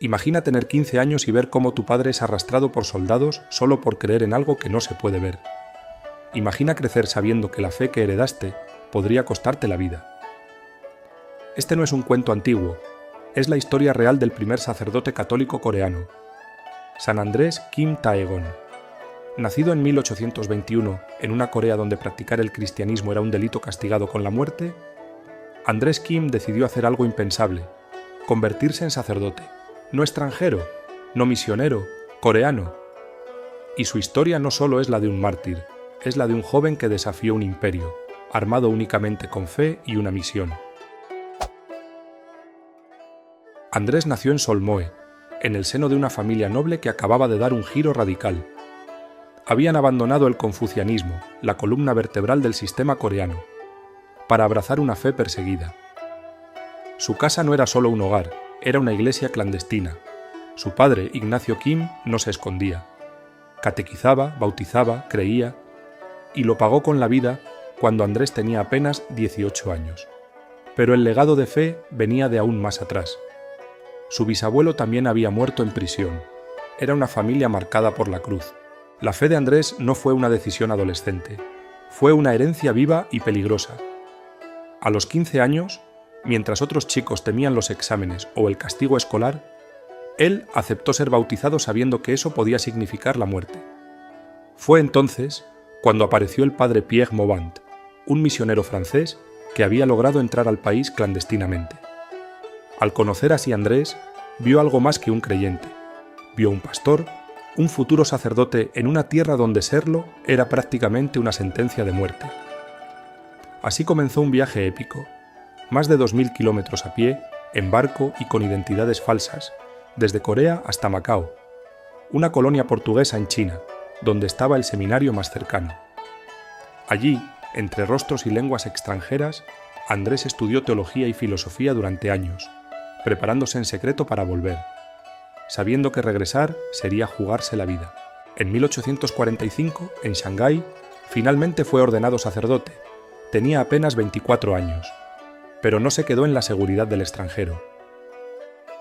Imagina tener 15 años y ver cómo tu padre es arrastrado por soldados solo por creer en algo que no se puede ver. Imagina crecer sabiendo que la fe que heredaste podría costarte la vida. Este no es un cuento antiguo, es la historia real del primer sacerdote católico coreano, San Andrés Kim Taegon. Nacido en 1821 en una Corea donde practicar el cristianismo era un delito castigado con la muerte, Andrés Kim decidió hacer algo impensable, convertirse en sacerdote, no extranjero, no misionero, coreano. Y su historia no solo es la de un mártir, es la de un joven que desafió un imperio, armado únicamente con fe y una misión. Andrés nació en Solmoe, en el seno de una familia noble que acababa de dar un giro radical. Habían abandonado el confucianismo, la columna vertebral del sistema coreano, para abrazar una fe perseguida. Su casa no era solo un hogar, era una iglesia clandestina. Su padre, Ignacio Kim, no se escondía. Catequizaba, bautizaba, creía, y lo pagó con la vida cuando Andrés tenía apenas 18 años. Pero el legado de fe venía de aún más atrás. Su bisabuelo también había muerto en prisión. Era una familia marcada por la cruz. La fe de Andrés no fue una decisión adolescente, fue una herencia viva y peligrosa. A los 15 años, mientras otros chicos temían los exámenes o el castigo escolar, él aceptó ser bautizado sabiendo que eso podía significar la muerte. Fue entonces cuando apareció el padre Pierre Maubant, un misionero francés que había logrado entrar al país clandestinamente. Al conocer así a Andrés, vio algo más que un creyente. Vio un pastor, un futuro sacerdote en una tierra donde serlo era prácticamente una sentencia de muerte. Así comenzó un viaje épico, más de 2000 kilómetros a pie, en barco y con identidades falsas, desde Corea hasta Macao, una colonia portuguesa en China, donde estaba el seminario más cercano. Allí, entre rostros y lenguas extranjeras, Andrés estudió teología y filosofía durante años, preparándose en secreto para volver, sabiendo que regresar sería jugarse la vida. En 1845, en Shanghái, finalmente fue ordenado sacerdote. Tenía apenas 24 años, pero no se quedó en la seguridad del extranjero.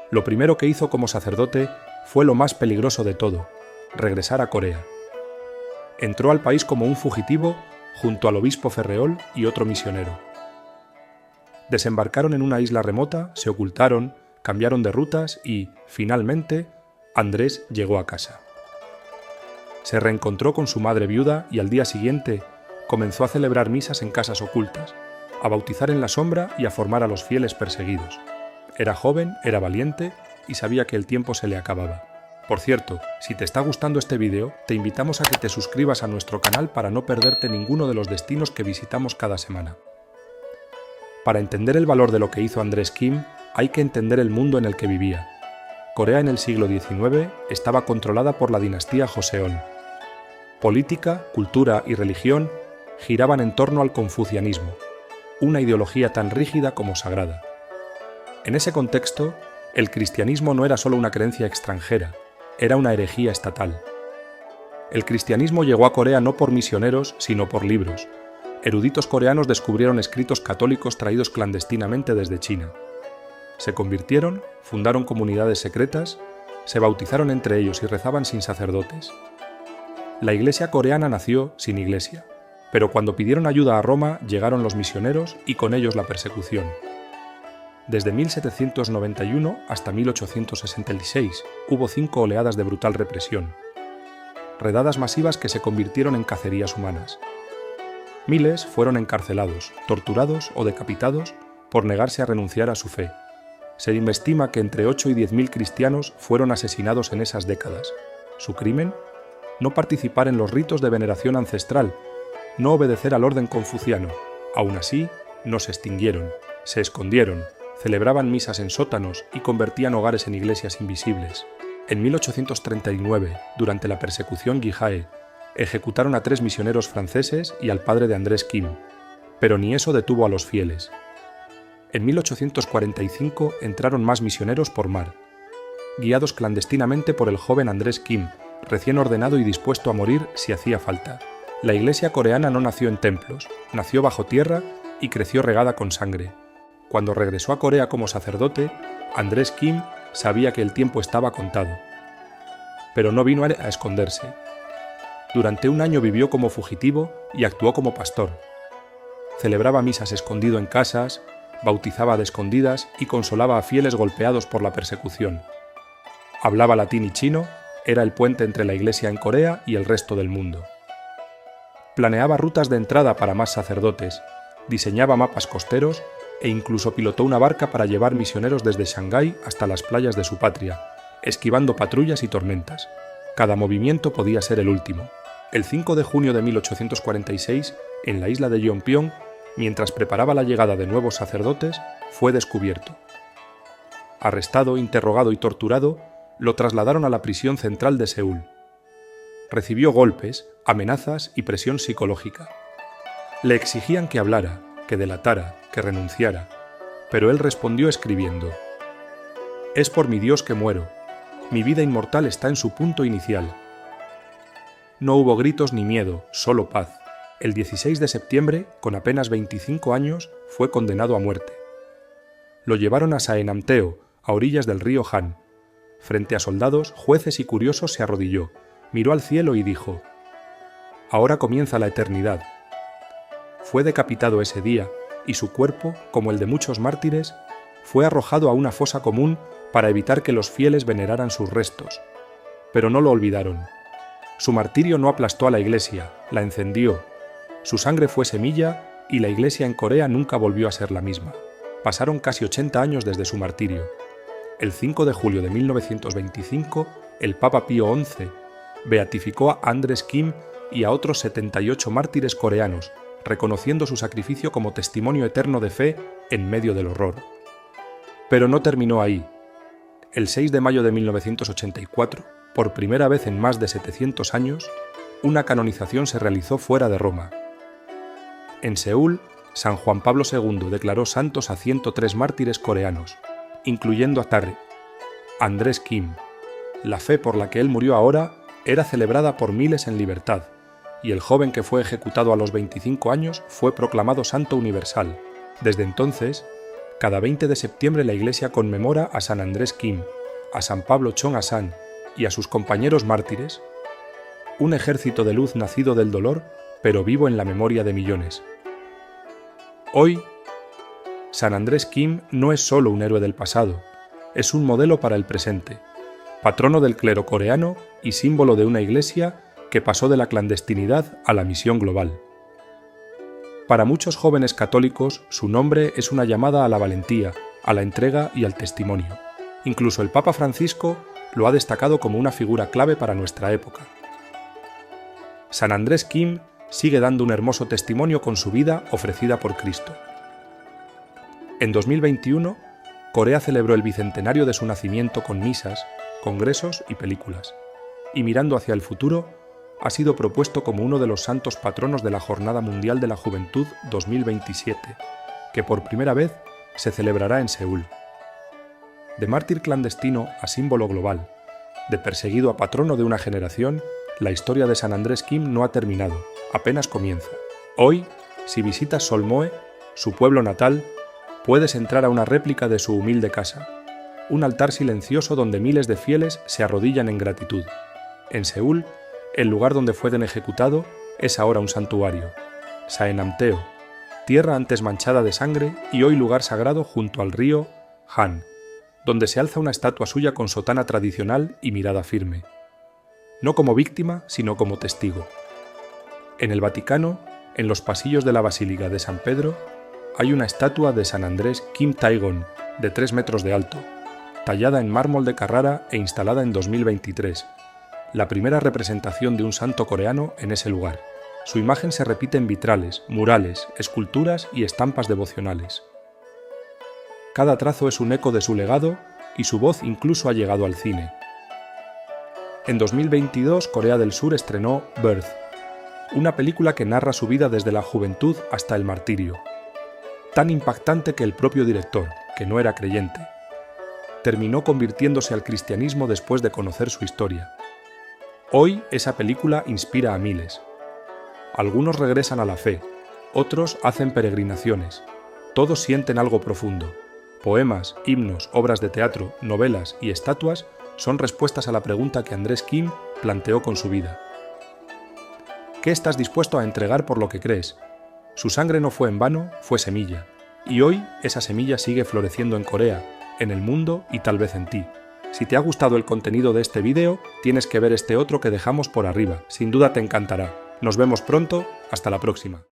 Lo primero que hizo como sacerdote fue lo más peligroso de todo, regresar a Corea. Entró al país como un fugitivo junto al obispo Ferreol y otro misionero. Desembarcaron en una isla remota, se ocultaron, cambiaron de rutas y, finalmente, Andrés llegó a casa. Se reencontró con su madre viuda y al día siguiente comenzó a celebrar misas en casas ocultas, a bautizar en la sombra y a formar a los fieles perseguidos. Era joven, era valiente y sabía que el tiempo se le acababa. Por cierto, si te está gustando este vídeo, te invitamos a que te suscribas a nuestro canal para no perderte ninguno de los destinos que visitamos cada semana. Para entender el valor de lo que hizo Andrés Kim, hay que entender el mundo en el que vivía. Corea en el siglo XIX estaba controlada por la dinastía Joseon. Política, cultura y religión giraban en torno al confucianismo, una ideología tan rígida como sagrada. En ese contexto, el cristianismo no era solo una creencia extranjera, era una herejía estatal. El cristianismo llegó a Corea no por misioneros, sino por libros. Eruditos coreanos descubrieron escritos católicos traídos clandestinamente desde China. Se convirtieron, fundaron comunidades secretas, se bautizaron entre ellos y rezaban sin sacerdotes. La iglesia coreana nació sin iglesia, pero cuando pidieron ayuda a Roma llegaron los misioneros y con ellos la persecución. Desde 1791 hasta 1866 hubo 5 oleadas de brutal represión. Redadas masivas que se convirtieron en cacerías humanas. Miles fueron encarcelados, torturados o decapitados por negarse a renunciar a su fe. Se estima que entre 8 y 10.000 cristianos fueron asesinados en esas décadas. Su crimen: no participar en los ritos de veneración ancestral, no obedecer al orden confuciano. Aún así, no se extinguieron, se escondieron, celebraban misas en sótanos y convertían hogares en iglesias invisibles. En 1839, durante la persecución Gihae, ejecutaron a 3 misioneros franceses y al padre de Andrés Kim, pero ni eso detuvo a los fieles. En 1845 entraron más misioneros por mar, guiados clandestinamente por el joven Andrés Kim, recién ordenado y dispuesto a morir si hacía falta. La iglesia coreana no nació en templos, nació bajo tierra y creció regada con sangre. Cuando regresó a Corea como sacerdote, Andrés Kim sabía que el tiempo estaba contado. Pero no vino a esconderse. Durante un año vivió como fugitivo y actuó como pastor. Celebraba misas escondido en casas, bautizaba de escondidas y consolaba a fieles golpeados por la persecución. Hablaba latín y chino, era el puente entre la Iglesia en Corea y el resto del mundo. Planeaba rutas de entrada para más sacerdotes, diseñaba mapas costeros e incluso pilotó una barca para llevar misioneros desde Shanghái hasta las playas de su patria, esquivando patrullas y tormentas. Cada movimiento podía ser el último. El 5 de junio de 1846, en la isla de Yeonpyeong, mientras preparaba la llegada de nuevos sacerdotes, fue descubierto. Arrestado, interrogado y torturado, lo trasladaron a la prisión central de Seúl. Recibió golpes, amenazas y presión psicológica. Le exigían que hablara, que delatara, que renunciara, pero él respondió escribiendo: «Es por mi Dios que muero. Mi vida inmortal está en su punto inicial». No hubo gritos ni miedo, solo paz. El 16 de septiembre, con apenas 25 años, fue condenado a muerte. Lo llevaron a Saenamteo, a orillas del río Han. Frente a soldados, jueces y curiosos se arrodilló, miró al cielo y dijo: «Ahora comienza la eternidad». Fue decapitado ese día, y su cuerpo, como el de muchos mártires, fue arrojado a una fosa común para evitar que los fieles veneraran sus restos. Pero no lo olvidaron. Su martirio no aplastó a la Iglesia, la encendió. Su sangre fue semilla y la Iglesia en Corea nunca volvió a ser la misma. Pasaron casi 80 años desde su martirio. El 5 de julio de 1925, el Papa Pío XI beatificó a Andrés Kim y a otros 78 mártires coreanos, reconociendo su sacrificio como testimonio eterno de fe en medio del horror. Pero no terminó ahí. El 6 de mayo de 1984, por primera vez en más de 700 años, una canonización se realizó fuera de Roma. En Seúl, San Juan Pablo II declaró santos a 103 mártires coreanos, incluyendo a Tae, Andrés Kim. La fe por la que él murió ahora era celebrada por miles en libertad, y el joven que fue ejecutado a los 25 años fue proclamado santo universal. Desde entonces, cada 20 de septiembre la Iglesia conmemora a San Andrés Kim, a San Pablo Chong-asan y a sus compañeros mártires. Un ejército de luz nacido del dolor, pero vivo en la memoria de millones. Hoy, San Andrés Kim no es solo un héroe del pasado, es un modelo para el presente, patrono del clero coreano y símbolo de una iglesia que pasó de la clandestinidad a la misión global. Para muchos jóvenes católicos, su nombre es una llamada a la valentía, a la entrega y al testimonio. Incluso el Papa Francisco lo ha destacado como una figura clave para nuestra época. San Andrés Kim sigue dando un hermoso testimonio con su vida ofrecida por Cristo. En 2021, Corea celebró el bicentenario de su nacimiento con misas, congresos y películas, y mirando hacia el futuro, ha sido propuesto como uno de los santos patronos de la Jornada Mundial de la Juventud 2027, que por primera vez se celebrará en Seúl. De mártir clandestino a símbolo global, de perseguido a patrono de una generación, la historia de San Andrés Kim no ha terminado, apenas comienza. Hoy, si visitas Solmoe, su pueblo natal, puedes entrar a una réplica de su humilde casa, un altar silencioso donde miles de fieles se arrodillan en gratitud. En Seúl, el lugar donde fue ejecutado es ahora un santuario, Saenamteo, tierra antes manchada de sangre y hoy lugar sagrado junto al río Han, donde se alza una estatua suya con sotana tradicional y mirada firme, no como víctima, sino como testigo. En el Vaticano, en los pasillos de la Basílica de San Pedro, hay una estatua de San Andrés Kim Tae-gon, de 3 metros de alto, tallada en mármol de Carrara e instalada en 2023, la primera representación de un santo coreano en ese lugar. Su imagen se repite en vitrales, murales, esculturas y estampas devocionales. Cada trazo es un eco de su legado y su voz incluso ha llegado al cine. En 2022, Corea del Sur estrenó Birth, una película que narra su vida desde la juventud hasta el martirio, tan impactante que el propio director, que no era creyente, terminó convirtiéndose al cristianismo después de conocer su historia. Hoy esa película inspira a miles. Algunos regresan a la fe, otros hacen peregrinaciones, todos sienten algo profundo, Poemas, himnos, obras de teatro, novelas y estatuas son respuestas a la pregunta que Andrés Kim planteó con su vida. ¿Qué estás dispuesto a entregar por lo que crees? Su sangre no fue en vano, fue semilla. Y hoy esa semilla sigue floreciendo en Corea, en el mundo y tal vez en ti. Si te ha gustado el contenido de este vídeo, tienes que ver este otro que dejamos por arriba. Sin duda te encantará. Nos vemos pronto, hasta la próxima.